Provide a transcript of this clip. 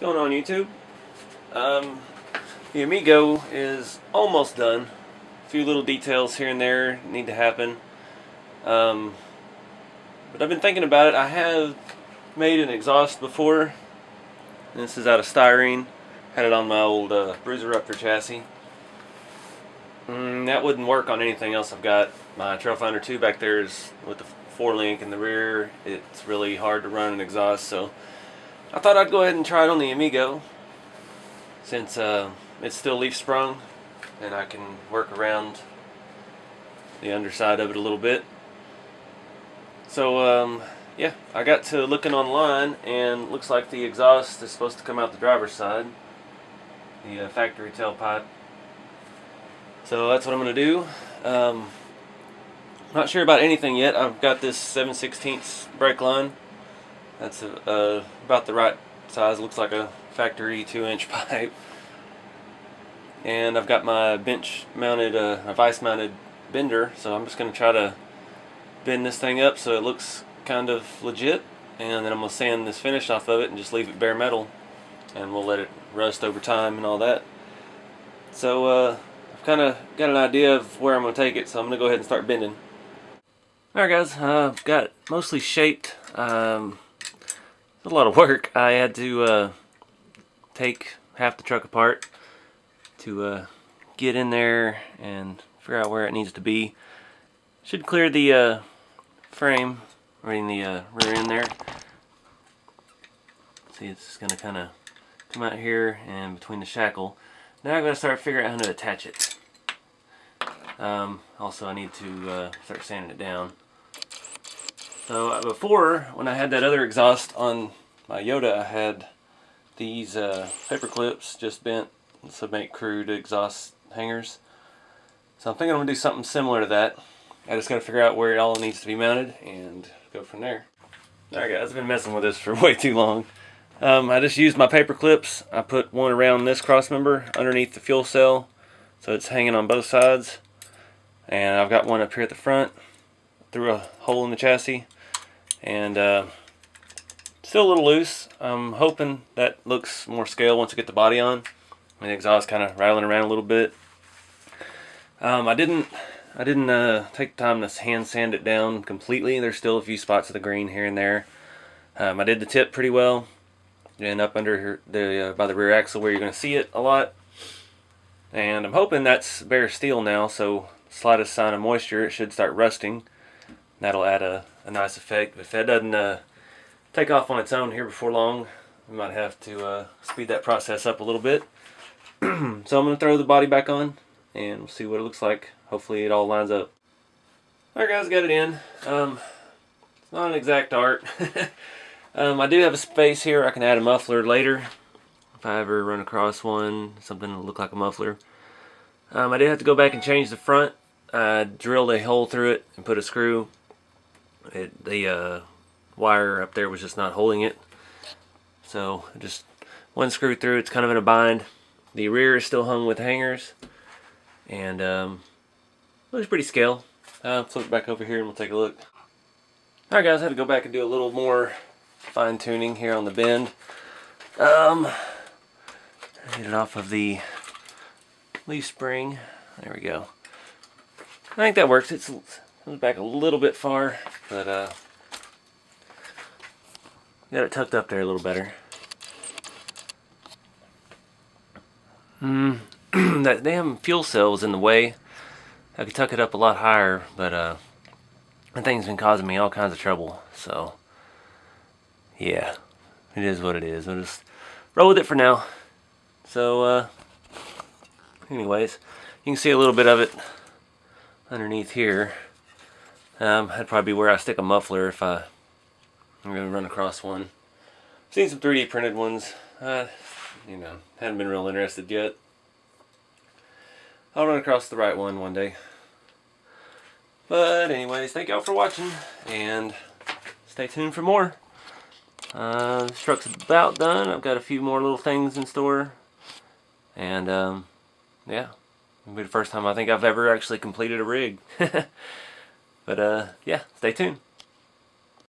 going on, YouTube? The Amigo is almost done. A few little details here and there need to happen. But I've been thinking about it. I have made an exhaust before. This is out of styrene. Had it on my old Bruiser-Ruptor chassis. That wouldn't work on anything else I've got. My Trailfinder 2 back there is with the 4-link in the rear. It's really hard to run an exhaust, so I thought I'd go ahead and try it on the Amigo, since it's still leaf sprung and I can work around the underside of it a little bit. So yeah, I got to looking online, and looks like the exhaust is supposed to come out the driver's side, the factory tailpipe. So that's what I'm going to do. Not sure about anything yet. I've got this 7/16 brake line. That's about the right size. Looks like a factory 2-inch pipe. And I've got my bench mounted, a vise mounted bender. So I'm just going to try to bend this thing up so it looks kind of legit. And then I'm going to sand this finish off of it and just leave it bare metal. And we'll let it rust over time and all that. So I've kind of got an idea of where I'm going to take it. So I'm going to go ahead and start bending. Alright guys, I've got it mostly shaped. It's a lot of work. I had to take half the truck apart to get in there and figure out where it needs to be. Should clear the frame, right in the rear end there. See, it's just going to kind of come out here and between the shackle. Now I've got to start figuring out how to attach it. Also, I need to start sanding it down. So before, when I had that other exhaust on my Yoda, I had these paper clips just bent to make crude exhaust hangers. So I'm thinking I'm going to do something similar to that. I just got to figure out where it all needs to be mounted and go from there. Alright guys, I've been messing with this for way too long. I just used my paper clips. I put one around this cross member underneath the fuel cell, so it's hanging on both sides. And I've got one up here at the front through a hole in the chassis. And still a little loose. I'm hoping that looks more scale once I get the body on. The exhaust kind of rattling around a little bit. I didn't take the time to hand sand it down completely. There's still a few spots of the green here and there. I did the tip pretty well, and up under the by the rear axle where you're going to see it a lot. And I'm hoping that's bare steel now, so slightest sign of moisture it should start rusting. That'll add a nice effect. If that doesn't take off on its own here before long, we might have to speed that process up a little bit. So I'm going to throw the body back on and we'll see what it looks like. Hopefully it all lines up. Alright guys, got it in. It's not an exact art. I do have a space here. I can add a muffler later if I ever run across one, something that look like a muffler. I did have to go back and change the front. I drilled a hole through it and put a screw. The wire up there was just not holding it, so just one screw through. It's kind of in a bind. The rear is still hung with hangers, and it looks pretty scale. Flip it back over here and we'll take a look. Alright guys, I had to go back and do a little more fine tuning here on the bend. Get it off of the leaf spring. There we go. I think that works. It comes back a little bit far, but got it tucked up there a little better. That damn fuel cell was in the way. I could tuck it up a lot higher, but that thing's been causing me all kinds of trouble. So yeah, it is what it is. I'll just roll with it for now. So anyways, you can see a little bit of it underneath here. That'd probably be where I stick a muffler if I'm going to run across one. I've seen some 3D printed ones. You know, haven't been real interested yet. I'll run across the right one day. But anyways, thank y'all for watching, and stay tuned for more. This truck's about done. I've got a few more little things in store. And yeah, it'll be the first time I think I've ever actually completed a rig. But yeah, stay tuned.